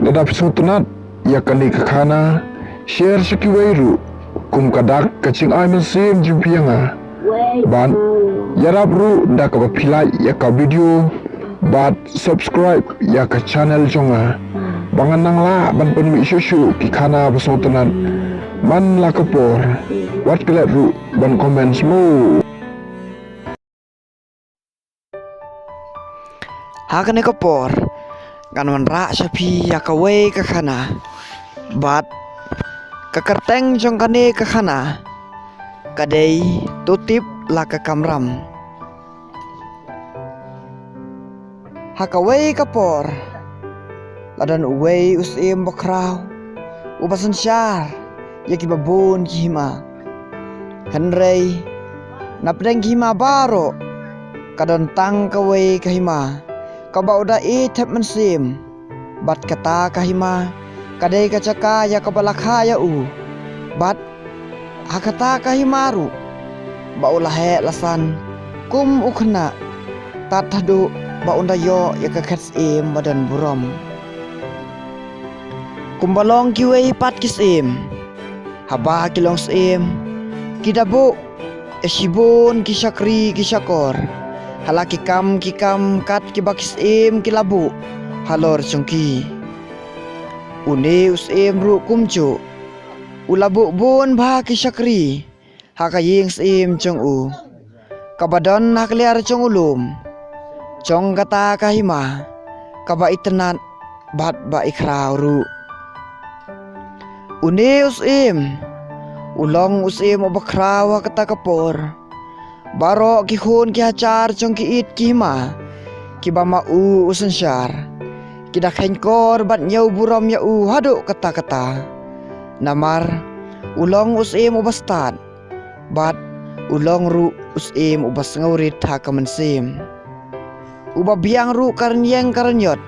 Ladap sutunat ya kani kakana share sekiwairu kum kadak kacing aimen sim jumpianga ban yarap ru da ka pilai ya ka video bat subscribe ya ka channel jonga bangan nang la ban pen mi shushu ki khana basutunan man la kapor wat kelet ru ban comment semua Hakane kapor kan ra sapi ya kawe ka khana bat kakarteng jong kane ka khana kadai tutip la ka kamram hakawe kapor ladan uwe usim bakraw ubasan syar yaki babun kihima henrei napdeng kihima baro kadon tang kawe kahima kaba uda itep mensim bat kata kahima kadai kacaka ya kabalakha ya bat hakata kahimaru ba ulahe lasan kum ukhna tatadu ba unda yo ya kakats badan burom kumbalong kiwe pat kisim haba kilong sim kidabu esibun kisakri kisakor halaki kikam kat kibakis kilabu halor chungki une usim ru kumcu ulabu bun bha kisakri hakaying sim chung kabadon hakliar chung ulum chong kata kahima kaba itnat bat ba ikrau ru une usim ulong usim obakrawa kata kapor baro kihun ki hacar chong ki it kima kibama usan syar kidak henkor bat nyau buram ya hadu kata-kata namar ulong usim ubastan bat ulong ru usim ubas ngaurit hakamansim uba biang ru karnyeng karnyot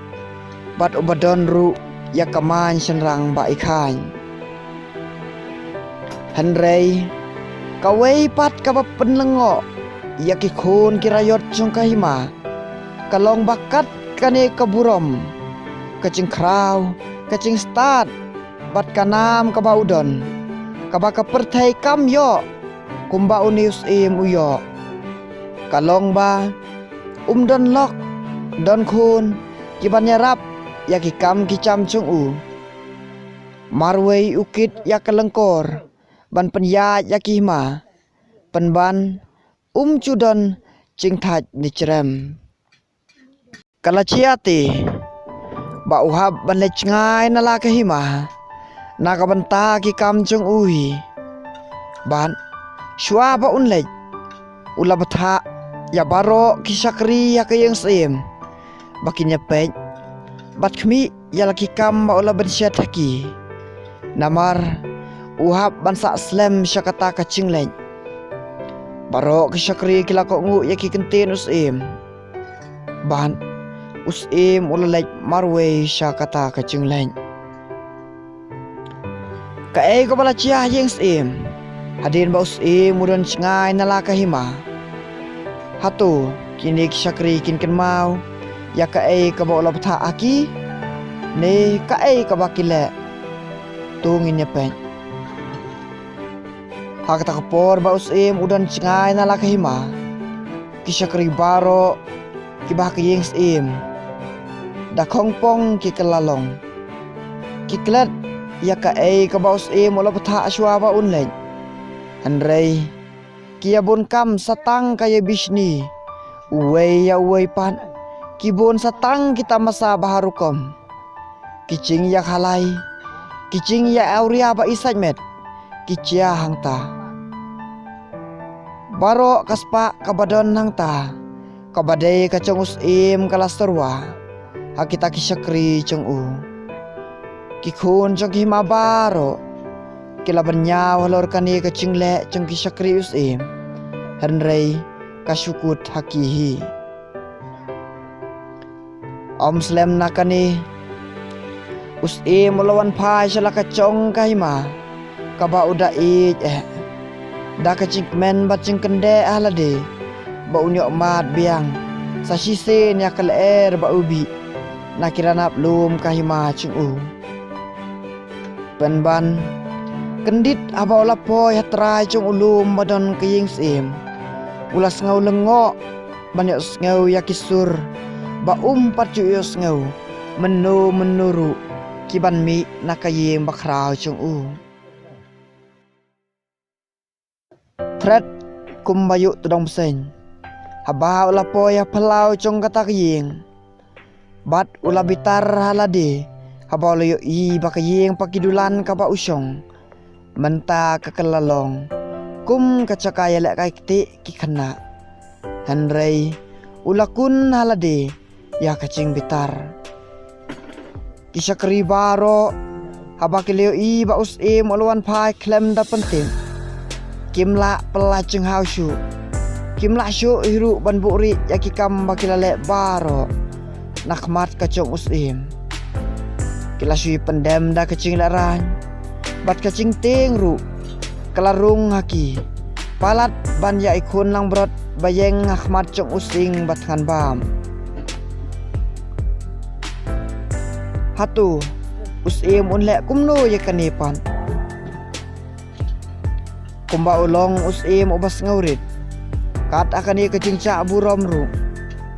bat ubadon ru ya kaman senrang ba ikhan henrei kawai pat kaba penlengo ya kikun kirayot chung kahima kalong bakat kane kaburom kacing kraw kacing start bat kanam kaba udon kaba kapertai kam yo kumba unius uyo kalong ba don lok don kun kiban nyarap ya kikam kicam chung marwei ukit ya kelengkor ban penyat ya kihima penban cudon cingtat dicerem kalaciati ba uhab ban lecngai nala kahima nakabanta ki kamjong uhi ban shwa ba unlej ulabatha ya baro kisakri ya kayeng sim bakinya pej bat khmi ya laki kam ba ula bensyat haki namar uhab bansa slem syakata kacinglen baro kisakri kilako ngu yaki kentin usim ban usim ulalej marwe syakata kacinglen kae ko bala cia yeng sim hadin ba usim mudan cengai nalaka hima hatu kini kisakri kinken mau ya kae ka ba ula batha aki ne kae ka bakile tungin nyepen hakata kapor ba usim udan cengai nala kahima kisakri baro kibah kiyeng sim da kongpong kikelalong kiklet ya kae ka ba usim ula batha aswa ba unlen henrei kiabun kam satang kaya bisni uwe ya uwe pan kibun satang kita masa baharukom kicing ya halai kicing ya auria ba isajmet kicia hangta baro kaspa kabadon hangta kabadai kacang usim kalastorwa hakita kisakri cong kikun cong kihima baro kilaban nyaw halor kani kacingle cong kisakri usim henrei kasukut hakihi om slem nakani usim mulawan pai syalaka cong kahima kaba uda da kacing men bacing kende ahlade ba unyok mat biang sa sisen ya kal ba ubi nakiranap lum kahima chung u. Penban kendit aba lapoy hatrai chung ulum badon kaying sim. Ulas ngau lengok banyak ngau yakisur ba patjuyos ngau menuru kiban mi nakayeng bakrau chung u. Thread kumbayu tudong sen haba lapoy palau chung katakayeng bat ulabitar halade haba loyo i bakayeng pakidulan kapa usong menta kekelalong kum kacakaya lek kai kiti kikana Henry ulakun halade ya kacing bitar kisah keribaro haba kileo i ba usim uluan pai klem da penting kimla pelaceng hausu kimla syu hiru ban buri yakikam bakilale baro nakmat kacong usim kila sui pendem da kacing laran bat kacing tengru kelarung haki palat ban ya ikun lang brot bayeng ahmat cong using batkan bam hatu usim unlek kumno ya kanipan kumba ulong usim ubas ngaurit kat akan ia kacing cak burom ru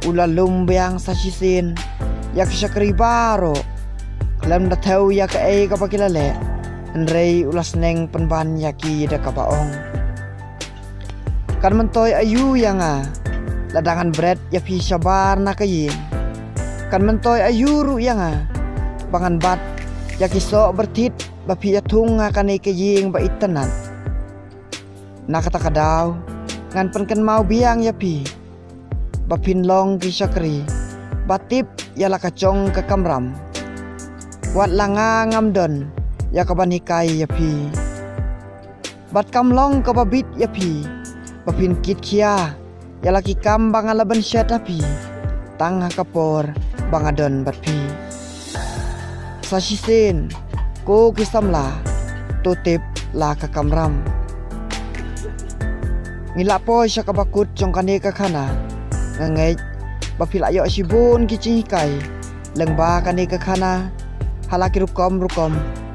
ula lumbiang sasisin yak syakri baro lam da tau ya ka ei kapakilale Henry ulas neng penban yaki da kapaong kan mentoy ayu yang ladangan bread ya pi sabar na kayin kan mentoy ayu ru yang bangan bat ya kiso bertit bapi atung akan kaying ba itanan nakata kadaw ngan penken mau biang ya pi bapin long kisakri batip ya lakacong ke kamram wat langa ngamdon ya kaban hikai ya pi bat kamlong kababit ya pi bapin kit kia ya laki kam bangalaban syat api tang kapor bangadon bat pi sasisin ko kisamla tutip la ka kamram ngilapo siya kabakut chong kani kakana ngangay bapil ayo sibun kicing hikai lengba kani kakana halaki rukom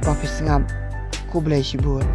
bapis ngam kublay sibun